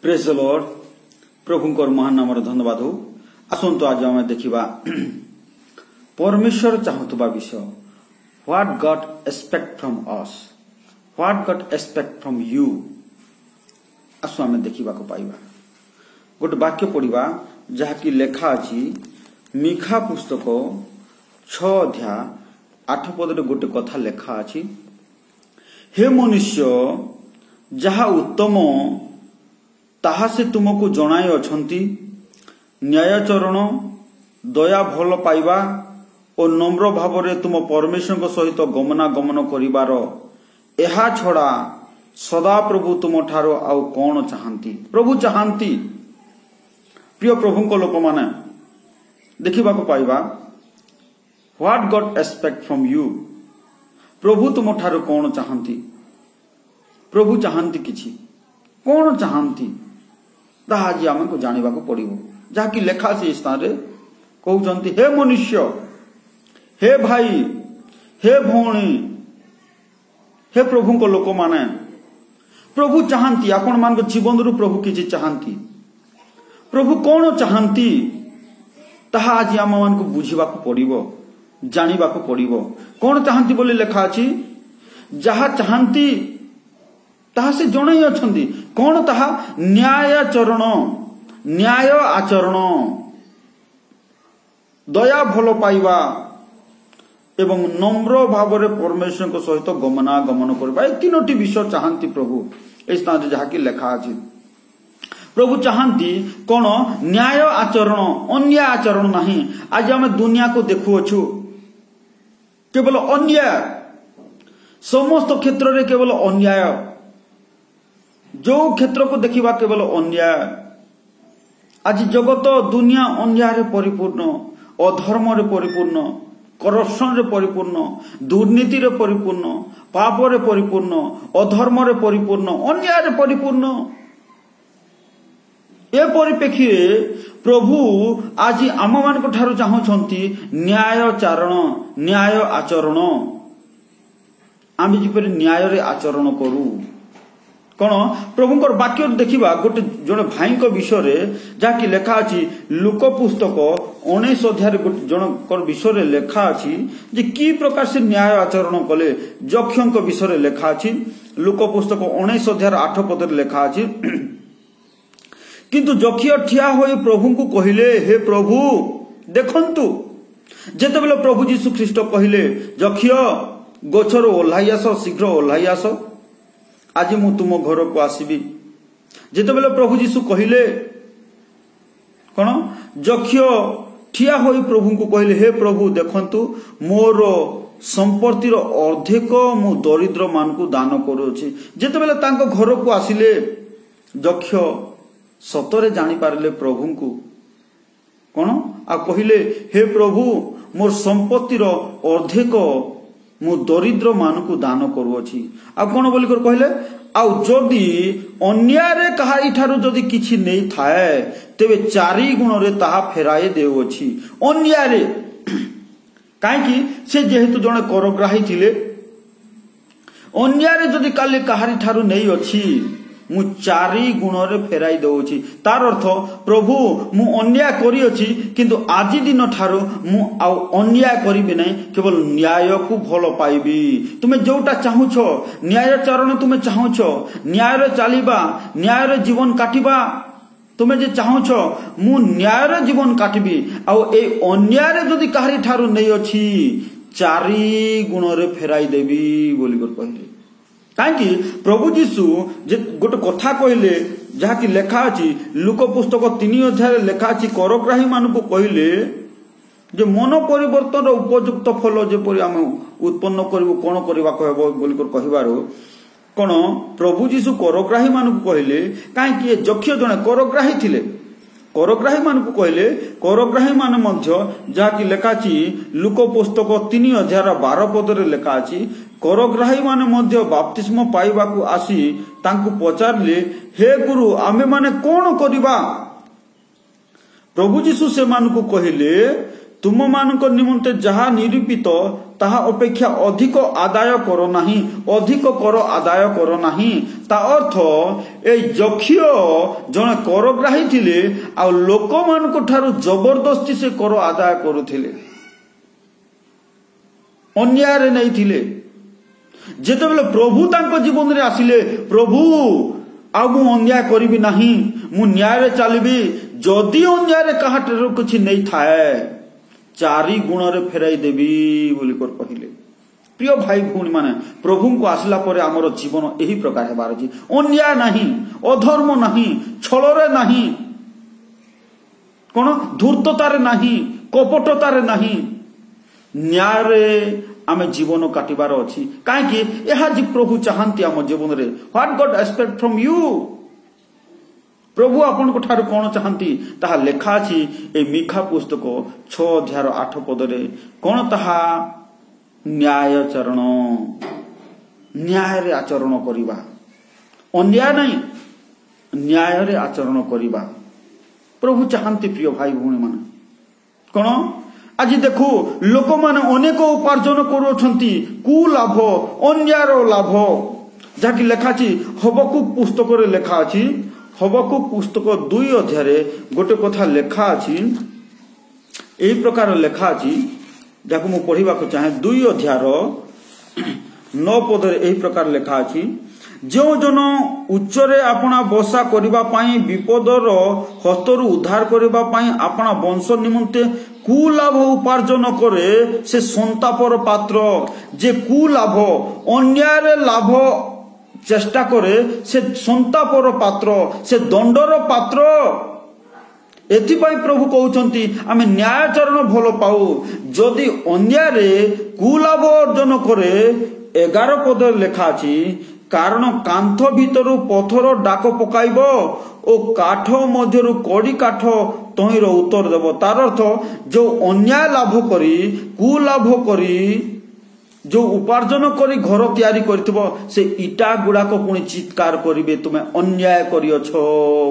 Praise the Lord. प्रभुंकर महान नाम धन्यवाद हो। आसतु आज आम देखा परमेश्वर चाहूबा विषय what God expect from us, what God expect from you. आसु आम देखा पाइबा गोटे वाक्य पढ़ा जहाँकि लेखा अच्छी मिखा पुस्तक 6 अध्याय 8 पदरे गोटे कथा लेखा अच्छी, हे मनुष्य जहा उत्तम ताहा से तुमको जणाई अछंती, न्यायचरण दया भल पाइबा और नम्र भाव रे तुम परमेश्वर सहित गमनागमन करिबार, एहा छड़ा सदा प्रभु तुम ठारो आउ कौन चाहती। प्रभु चाहती प्रिय प्रभु को लोक माने देखा पाइबा what God expect from you. प्रभु तुम ठारो कौन चाहती। प्रभु चाहती किछि कौन चाहती ताहा आज आमको जानिबा को पड़िबो। जहाँकि लेखा से स्थान रे कहउचंती, हे मनुष्य, हे भाई, हे भौणी, हे प्रभु को लोक माने प्रभु चाहती आपण मान जीवन रु प्रभु किछि चाहती। प्रभु कौन चाहती ताहा आज आम मान को बुझीबा को पड़िबो, जानिबा को पड़िबो। कौन चाहती बोली लेखा अछि, जहा चाहती ताहा से जणाई अछंती। कौन ताहा? न्यायाचरण, न्याय आचरण, दया भल पाइबा एवं नम्र भाव रे परमेश्वर सहित गमनागमन करबा। ए तीनोटी विषय चाहती प्रभु ए स्थान जहाँकि लेखा अछि। प्रभु चाहती कौन? न्याय आचरण, अन्याय आचरण नहीं। आज आम दुनिया को देखुअछु केवल अन्याय, समस्त क्षेत्र रे केवल अन्याय, जो क्षेत्र को देखिबा केवल अन्याय। आज जगत दुनिया अन्याय रे परिपूर्ण, अधर्म रे परिपूर्ण, करप्शन रे परिपूर्ण, दुर्नीति रे परिपूर्ण, पाप रे परिपूर्ण, अधर्म रे परिपूर्ण, अन्याय रे परिपूर्ण। ए परिप्रेक्षी प्रभु आज आम मान ठारू चाहूछंती न्यायचारण, न्याय आचरण। आम जिपर न्याय रे आचरण करू। कौन? प्रभुंकर वाक्य देखिबा गोटे जड़े भाई विषय जहाँकि लेखा अछि लुक पुस्तक 19 अध्याय जनकर विषय लेखा अछि जे की प्रकार से न्याय आचरण कले। जक्ष विषय लेखा अछि लुक पुस्तक 19 अध्याय 8 पद लेखा अछि, किंतु जक्ष ठिया होई प्रभु को कहिले, हे प्रभु देखंतु। जेतेबेले प्रभु यीशु ख्रीष्ट कहिले, जक्ष गछर ओल्हाई आस, शीघ्र ओल्हाई आस, आज मु तुम घर को आसबी। जेतेबेले प्रभु यीशु कहिले कौन? जक्ष ठिया होई प्रभु को कहिले, हे प्रभु देखंतु मोर संपत्तिर अर्धेक मु दरिद्र मान को दान करूछि। जेतेबेले तांको घर को आसिले जक्ष सतरे जानी पारले प्रभु को कौन आ कहिले, हे प्रभु मोर संपत्तिर अर्धेक मु दरिद्र मान को दान करूछि। आ कौन बोली कर कहले, आउ जदि अन्याय रे कहाई ठारू जदि किछि नै थाए तेबे 4 गुण रे ताहा फेराए देउछि। अन्याय रे काहेकि से जेहेतु जने करग्राही थिले, अन्याय रे जदि काले कहारी ठारू नै अछि मु 4 गुण रे फेराई दउछि। तार अर्थ प्रभु मु अन्याय करी अछि, किंतु आज दिन ठारू मु आउ अन्याय करिबे नै, केवल न्याय को भल पाइबी। तुमे जोटा चाहुछो न्यायचरण, तुमे चाहुछो न्याय रे चालिबा, न्याय रे जीवन काटिबा, तुमे जे चाहुछो मु न्याय रे जीवन काटिबी, आउ ए अन्याय रे जदि काहारी ठारू नै अछि 4 गुण रे फेराई देबी बोली कर कहले। काहेकि प्रभु यीशु जे गोटे कथा कहले जहाँकि लेखा अछि लुक पुस्तक 3 अध्याय लेखा अछि, करग्राही मान को कहले जे मन परिवर्तन उपयुक्त फल जेपरि आम उत्पन्न करिवो कोन करबा कहबो बोली कर कहिबारो कोन प्रभु यीशु करग्राही मान को कहले। काहेकि जक्ष जने करग्राही थिले, करग्राही मान को कहले, करग्राही मान मध्य जहाँकि लेखा अछि लुक पुस्तक 3 अध्याय 12 पद रे लेखा अछि, करग्राही माने मध्य बाप्तिस्म पाइबा को आसी तांको पचारले, हे गुरु आमे माने कोन करिबा? प्रभु यीशु से मान को कहिले तुम मानक निमंते जहा निरूपित ताहा अपेक्षा अधिक आदाय करो नाही, अधिक कर आदाय करो नाही। ता अर्थ ए जक्षिय जने करग्राही थिले आ लोक मानक ठारू जबरदस्ती से कर आदाय करुथिले, अन्याय रे नहीं थिले। जेतेबेले प्रभु तांको जीवन रे आसिले, प्रभु आ मु अन्याय करिबि नाही, मु न्याय रे चलिबि, जदि अन्याय रे काहाटर कुछ नहीं थाए 4 गुण रे फेराई देवी बोली कर कहिले। प्रिय भाई भौणी माने, प्रभु को आसला परे हमर जीवन एही प्रकार हेबार अछि। अन्याय नाही, अधर्म नाही, छलरे नाही, कोन धूर्ततारे नाही, कपटतारे नाही, न्याय रे आमे जीवन काटिबार अछि। काहे कि एहा जे प्रभु चाहंती हम जीवन रे, what God expect from you. प्रभु आपन को ठारू कोन चाहंती ताहा लेखा अछि ए मिखा पुस्तक 6 अध्याय 8 पद रे। कोन ताहा न्यायचरण, न्याय रे आचरण करिबा, अन्याय नहीं, न्याय रे आचरण करिबा प्रभु चाहंती। प्रिय भाई भौणी माने, कोन आज देखो लोक माने अनेक उपार्जन करूछंती, कु लाभ, अन्यायर लाभ, जाकि लेखा अछि हबकुक पुस्तक रे लेखा अछि। हबकुक पुस्तक 2 अध्याय रे गोटे कथा लेखा अछि, एही प्रकार लेखा अछि, जाको मु पढिबा को चाहे। 2 अध्याय 9 पद रे एही प्रकार लेखा अछि, जो जन उच्चरे आपना बसा करिबा पाई विपदर हस्तरु उद्धार करिबा पाई आपना वंश निमंते कुलाभ उपार्जन करे, से संतापर पात्र। जे कुलाभ अन्याय लाभ चेष्टा करे, से संतापर पात्र, से दंडर पात्र। एथिपाई प्रभु कहउछंती आमे न्यायचरण भल पाऊ, जदि अन्याय रे कुलाभ अर्जन करे। 11 पद लेखा अछि, कारण कांथ भितरु पथर डाक पकाइब ओ काठ मध्यरु कड़ी काठ तहिर उत्तर देव। तार अर्थ जो अन्याय लाभ करी, कुलाभ करी, जो उपार्जन करी घर तैयारी करथिबो, से इटा गुड़ा को पुणी चित्कार करिवे, तुमे अन्याय करियछो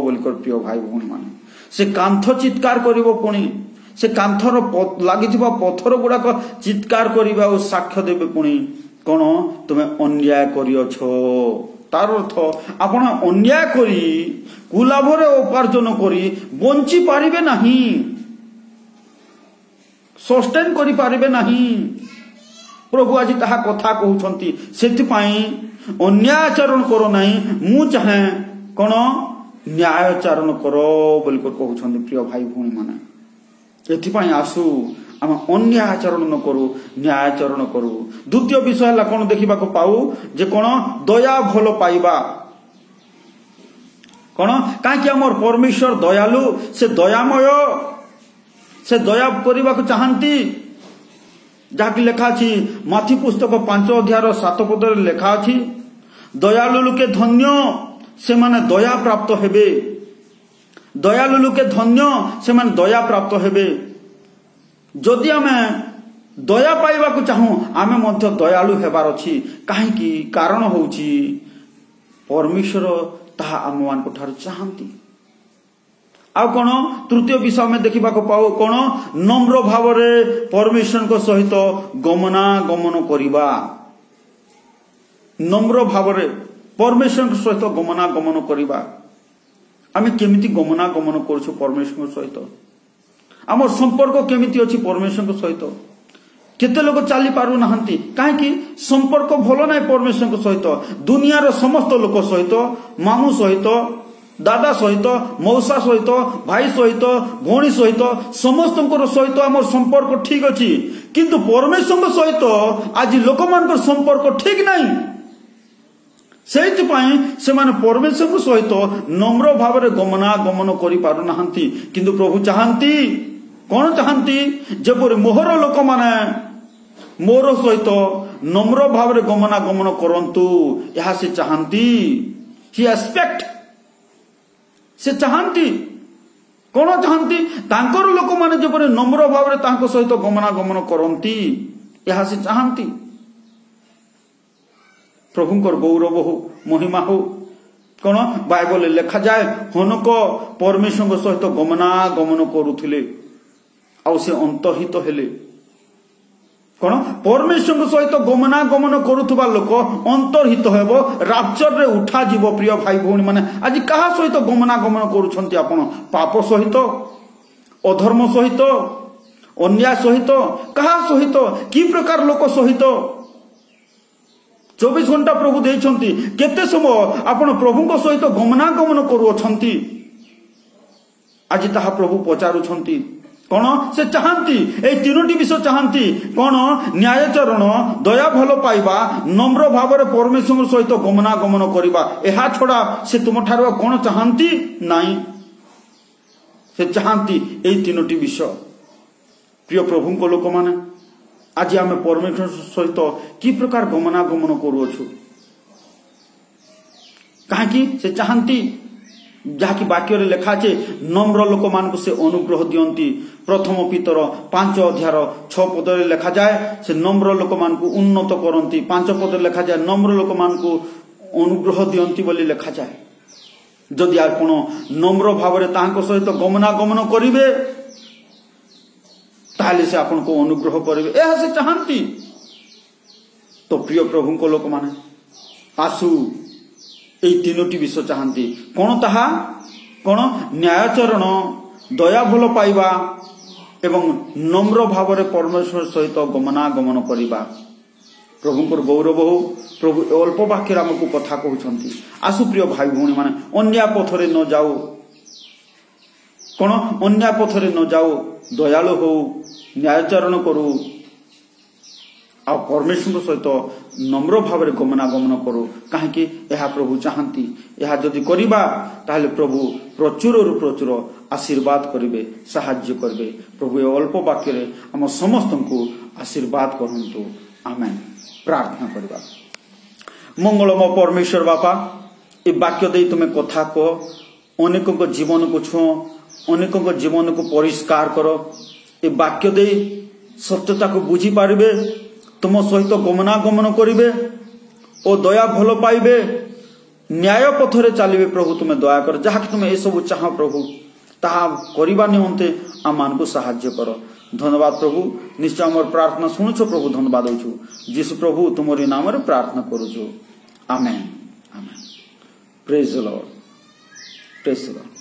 बोलकर। प्रिय भाई भौणी माने, से कांथ चित्कार करिवो, पुणी से कांथर लागिथिबा पथर गुड़ा को चित्कार करिबा ओ साक्ष्य देबे, पुणी कोन तुमे अन्याय करियछो। तार अर्थ आपण अन्याय करी कुलाभरे उपार्जन करी बंची पारिबे नाही, सस्टेन करि पारिबे नाही। प्रभु आज ताहा कथा कहउछंती, सेथिपाई अन्यायचरण करो नाही, मु चाहे कोन न्यायचरण करो बोली कर कहउछंती। प्रिय भाई भौणी माने, एथिपाई आसु आम अन्यायचरण न करू, न्यायचरण करू। द्वितीय विषय है कौन देखा पाऊ, जे कौन दया भल पाइबा। कौन कहीं आमर परमेश्वर दयालु, से दयामय, से दया करने को चाहती। जहाँकि लेखा अछि माथी पुस्तक 5 अध्याय 7 पद लेखा अछि, दयालु लोके धन्य, से माने दया प्राप्त हेबे। दयालु लोके धन्य, से माने दया प्राप्त हेबे। जदि आमे दया पाइबा को चाहूं, आमे मध्य दयालु हेबार अछि। काहेकि कारण होउछि परमेश्वर ताहा आममान को ठार चाहंती। आ कोन तृतीय विषय में देखिबा को पाओ, कोन नम्र भाव रे परमेश्वर को सहित गमनागमन करिबा। नम्र भाव रे परमेश्वर को सहित गमनागमन करिबा। आमे केमिति गमनागमन करछु परमेश्वर को सहित, आम संपर्क केमिति अछि परमेश्वर सहित। केते लोग चली पारु नाहंती, काहेकि संपर्क भलो नाय परमेश्वर सहित। दुनियार समस्त लोक सहित, मामू सहित, दादा सहित, मौसा सहित, भाई सहित, भौणी सहित, समस्त सहित आम संपर्क ठीक अछि, किंतु परमेश्वर सहित आज लोक मान संपर्क ठीक नाही। सेइथिपाई सेमाने परमेश्वर सहित नम्र भाव रे गमनागमन करि पारु नाहंती। किंतु प्रभु चाहंती, कौन चाहती, जेपरि मोहर लोक माने मोर सहित नम्र भाव रे गमनागमन करंतु, यहा से चाहती। ही एक्सपेक्ट, से चाहती। कौन चाहती, तांकर लोक माने जेपरि नम्र भाव रे तांको सहित गमनागमन करंती, यहा से चाहती। प्रभुंकर गौरव हो, महिमा हो। कौन बाइबल लेखा जाए, हनक परमेश्वर सहित गमनागमन करुथिले। से अंतर्हित हेले कौन परमेश्वर सहित गमनागमन करुवा लोक अंतर्हित हेब राप्चर रे उठा जीव। प्रिय भाई भौणी माने आज कहा सहित गमनागमन करुछंती आपण पाप सहित अधर्म सहित अन्याय सहित कहा सहित कि प्रकार लोक सहित 24 घंटा प्रभु देइछंती केते समय आपण प्रभु सहित गमनागमन करुछंती आज ताहा प्रभु पचारुछंती कौन से चाहती ए तीनोटी विषय चाहती कौन न्यायचरण दया भल पाइबा नम्र भाव में परमेश्वर सहित गमनागमन करवा यह छड़ा से तुम ठार कौन चाहती नाई से चाहती ए तीनोटी विषय। प्रिय प्रभु को लोक माने आज आम परमेश्वर सहित कि प्रकार गमनागमन करुछु कहीं से चाहती जहाँकि वाक्य लेखा है नम्र लोक मान से अनुग्रह दियंती। प्रथम पीतर 5 अध्याय 6 पद लेखा जाए से नम्र लोक मान को उन्नत करती। 5 पद लेखा जाए नम्र लोक मान को अनुग्रह दियंती बोली लेखा जाए। जदि आपण नम्र भाव में तांको सहित गमनागमन करिवे ताले से आपण को अनुग्रह करिवे यह से चाहती। तो प्रिय प्रभु को लोक माने आसु এই তিনোটি বিষয় চাহান্তি কোন তাহা কোন ন্যায়চরণ দয়া ভাল পাইবা এবং নম্র ভাବରେ परमेश्वर सहित गमनागमन करिबा। प्रभुଙ୍କର गौरव हो। प्रभु अल्प वाक्य हमको कथा कहउछंती आसु प्रिय भाई भौणी माने अन्याय पथरे न जाओ कोन अन्याय पथरे न जाओ दयालु हो न्यायचरण करू आ परमेश्वर सहित नम्र भाव में गमनागमन करू कहीं यह प्रभु चाहती। यह जदि करिबा ताहले प्रभु प्रचुर प्रचुर आशीर्वाद करिवे साहाय्य करिवे। प्रभु अल्प वाक्य रे हम समस्त को आशीर्वाद करंतु आमेन। प्रार्थना करिबा। मंगलमय परमेश्वर बापा ए वाक्य दे तुमे कथा कह अनेकों को जीवन को छुओ अनेकों को जीवन को परिष्कार करो। ए वाक्य दे सत्यता को बुझी पारिबे तुम सहित गमनागमन करिवे और दया भल पाइबे न्याय पथरे चलिए। प्रभु तुम्हें दया कर जहाँ कि तुम्हें ये सब चाह प्रभु ताहा करबा निमंते आम मान को साहाय्य कर। धन्यवाद प्रभु निश्चय आम प्रार्थना शुणुछ प्रभु धन्यवाद होछु जीसु प्रभु तुमरी नाम रे प्रार्थना करूछु amen amen. Praise the lord praise the Lord.